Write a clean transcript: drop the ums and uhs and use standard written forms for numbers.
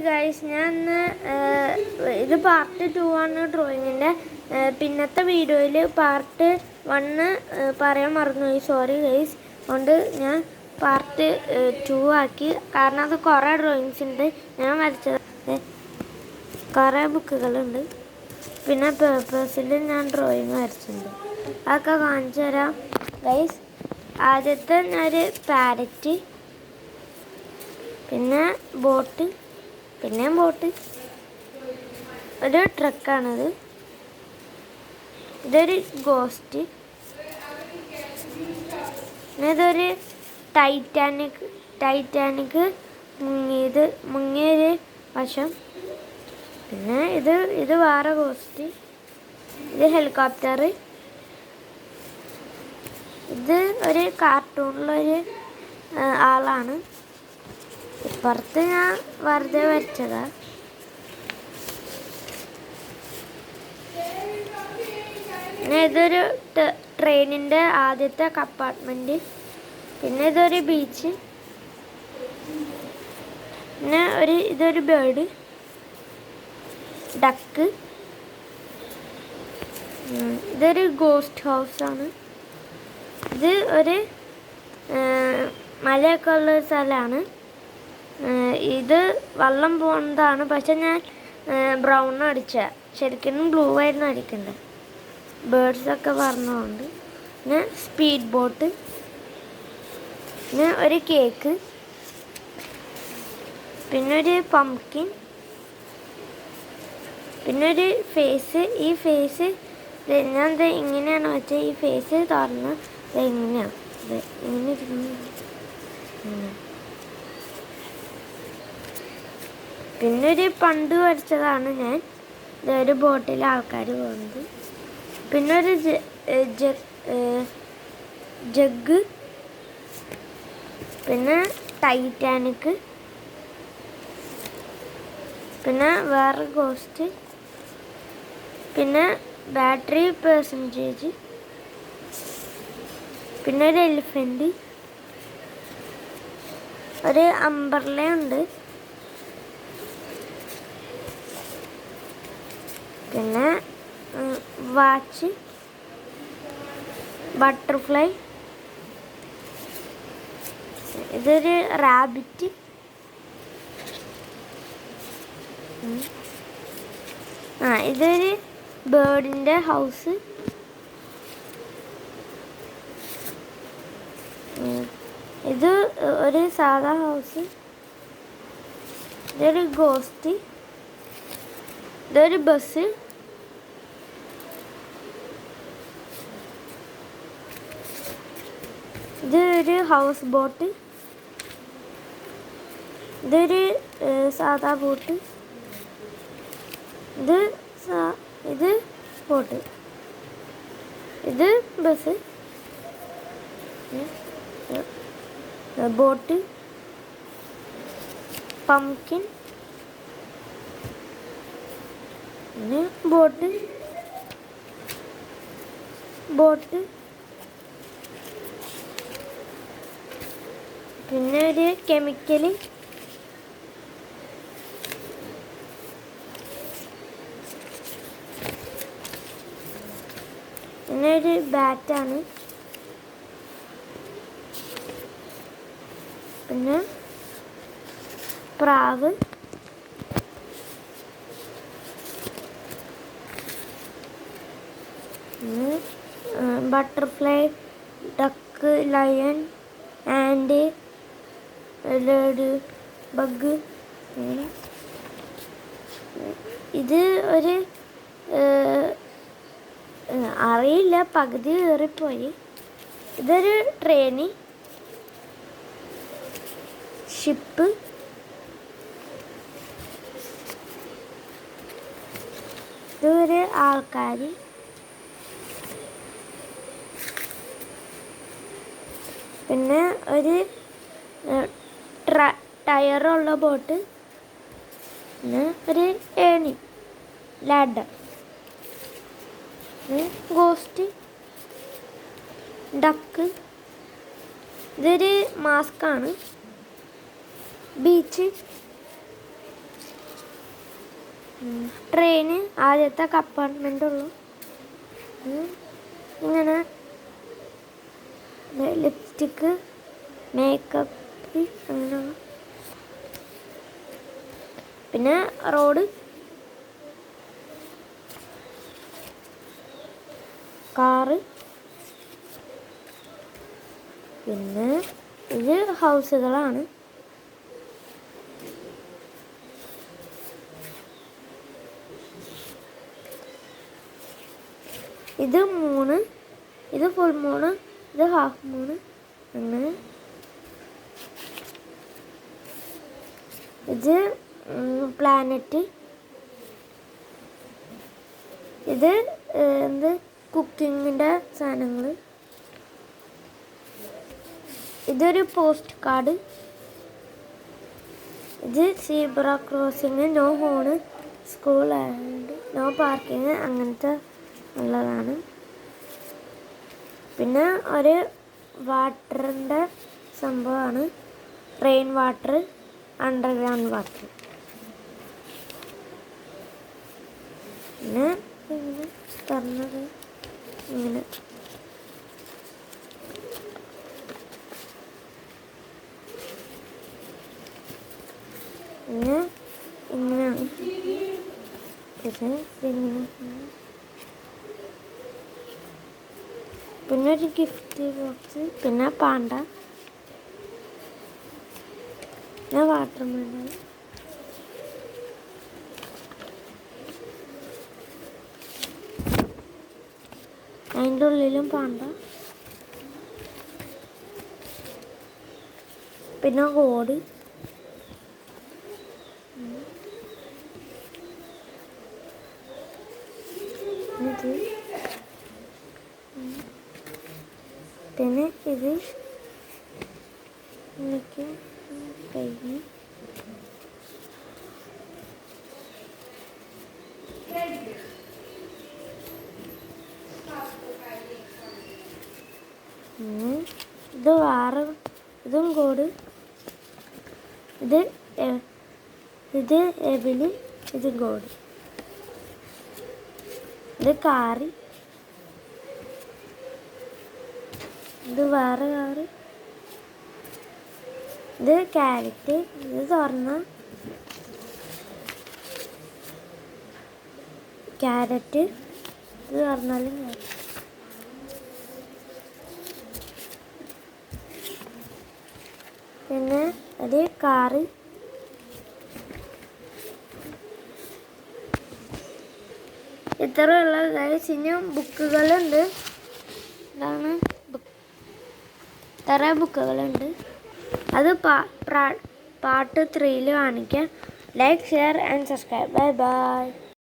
Guys, ഞാൻ ഇത് part 2 ആണ് ഡ്രോയിങ്ങിൻ്റെ. പിന്നത്തെ വീഡിയോയിൽ പാർട്ട് 1 പറയാൻ മറന്നുപോയി, സോറി ഗൈസ്. അതുകൊണ്ട് ഞാൻ പാർട്ട് 2 ആക്കി. കാരണം അത് കുറേ ഡ്രോയിങ്സ് ഉണ്ട്. ഞാൻ വരച്ചത് കുറേ ബുക്കുകളുണ്ട്. പിന്നെ പേപ്പേഴ്സിൽ ഞാൻ ഡ്രോയിങ് വരച്ചിട്ടുണ്ട്. അതൊക്കെ കാണിച്ചു തരാം ഗൈസ്. ആദ്യത്തെ ഒരു പാരറ്റ്, പിന്നെ ബോട്ട്, പിന്നെ ബോട്ട്, ഒരു ട്രക്കാണത്. ഇതൊരു ഗോസ്റ്റ്, പിന്നെ ഇതൊരു ടൈറ്റാനിക് മുങ്ങിയൊരു വശം. പിന്നെ ഇത് വേറെ ഗോസ്റ്റ്. ഇത് ഹെലികോപ്റ്റർ. ഇത് ഒരു കാർട്ടൂണിലൊരു ആളാണ്. ഇപ്പുറത്ത് ഞാൻ വെറുതെ വരച്ചതാ. പിന്നെ ഇതൊരു ട്രെയിനിൻ്റെ ആദ്യത്തെ കമ്പാർട്ട്മെൻറ്റ്. പിന്നെ ഇതൊരു ബീച്ച്. പിന്നെ ഇതൊരു ബേർഡ്, ഡക്ക്. ഇതൊരു ഗോസ്റ്റ് ഹൗസാണ്. ഇത് ഒരു മലയൊക്കെ ഉള്ളൊരു സ്ഥലമാണ്. ഇത് വെള്ളം പോകുന്നതാണ്, പക്ഷെ ഞാൻ ബ്രൗൺ അടിച്ച, ശരിക്കും ബ്ലൂ ആയിരുന്നു അടിക്കേണ്ടത്. ബേർഡ്സൊക്കെ പറഞ്ഞുകൊണ്ട്. പിന്നെ സ്പീഡ് ബോട്ട്, പിന്നെ ഒരു കേക്ക്, പിന്നെ ഒരു പംകിൻ, പിന്നെ ഒരു ഫേസ്. ഈ ഫേസ് ഞാൻ ഇങ്ങനെയാണ് വെച്ചാൽ ഈ ഫേസ് തുറന്ന് എങ്ങനെയാണ് ഇങ്ങനെ ഇരിക്കുന്നു. പിന്നെ ഒരു പണ്ട് വരച്ചതാണ് ഞാൻ. ഇതൊരു ബോട്ടിൽ ആൾക്കാർ പോകുന്നത്. പിന്നെ ഒരു ജഗ്, പിന്നെ ടൈറ്റാനിക്, പിന്നെ വേറെ ഗോസ്റ്റ്, പിന്നെ ബാറ്ററി പെർസെൻറ്റേജ്, പിന്നെ ഒരു എലിഫൻറ്റ്, ഒരു അംബ്രല്ല ഉണ്ട്, പിന്നെ വാച്ച്, ബട്ടർഫ്ലൈ, ഇതൊരു റാബിറ്റ്, ഇതൊരു ബേർഡിൻ്റെ ഹൗസ്, ഇത് ഒരു സാധാ ഹൗസ്, ഇതൊരു ഗോസ്റ്റ്, ഇതൊരു ബസ്, ഇതൊരു ഹൗസ് ബോട്ട്, ഇതൊരു സാധാ ബോട്ട്, ഇത് ബോട്ട്, ഇത് ബസ്, ബോട്ട്, പംകിൻ, പിന്നെ ബോട്ട്, പിന്നെ ഒരു കെമിക്കൽ, പിന്നെ ഒരു ബാറ്റാണ്, പിന്നെ പ്രാവ്, butterfly, duck, lion, and, laid bug. ഇത് ഒരു അറിയില്ല, പകുതി കയറിപ്പോയി. ഇതൊരു ട്രെയിന്, ഷിപ്പ്, ഇതൊരു ആൾക്കാർ, പിന്നെ ഒരു ടയറുള്ള ബോട്ട്, പിന്നെ ഒരു ഏണി, ലാഡർ, ഗോസ്റ്റ്, ഡക്ക്, ഇതൊരു മാസ്കാണ്, ബീച്ച്, ട്രെയിന് ആദ്യത്തെ കമ്പാർട്ട്മെൻ്റ് ഉള്ളു. ഇങ്ങനെ ലിപ്സ്റ്റിക്ക്, മേക്കപ്പ് അങ്ങനെയുള്ള. പിന്നെ റോഡ്, കാറ്, പിന്നെ ഇത് ഹൗസുകളാണ്. ഇത് മൂണ്, ഇത് ഫുൾ മൂണ്, ഇത് ഹാഫ് മൂണ്. അങ്ങനെ ഇത് പ്ലാനറ്റ്. ഇത് എന്ത് കുക്കിങ്ങിൻ്റെ സാധനങ്ങൾ. ഇതൊരു പോസ്റ്റ് കാർഡ്. ഇത് zebra crossing, no horn, school and no parking അങ്ങനത്തെ ഉള്ളതാണ്. പിന്നെ ഒരു വാട്ടറിൻ്റെ സംഭവമാണ്, റെയിൻ വാട്ടർ, അണ്ടർഗ്രൗണ്ട് വാട്ടർ. പിന്നെ ഇങ്ങനെ തുറന്നത് ഇങ്ങനെ. പിന്നെ ഇങ്ങനെയാണ് ഇത് ഇങ്ങനെ. പിന്നെ ഒരു ഗിഫ്റ്റ് ബോക്സ്, പിന്നെ പാണ്ട, പിന്നെ വാട്ടർ മെലൺ, അതിൻ്റെ ഉള്ളിലും പാണ്ട, പിന്നെ കോഡ്, ഇത്, പിന്നെ ഇത് എനിക്ക് കഴിഞ്ഞു. ഇത് വേറെ, ഇതും കോഡ്. ഇത് എബിലി, ഇത് കോഡ്. ഇത് കാറ്, ഇത് വേറെ കാറ്. ഇത് ക്യാരറ്റ്, ഇത് തുറന്ന ക്യാരറ്റ്, ഇത് തുറന്നാലും ക്യാരറ്റ്. പിന്നെ അത് കാറ്. ഇത്രയുള്ള ഗൈസ്. ഇനിയും ബുക്കുകളുണ്ട്. ഇതാണ് ഇത്ര ബുക്കുകളുണ്ട്. അത് പാർട്ട് 3 കാണിക്കാം. Like, share and subscribe. Bye bye.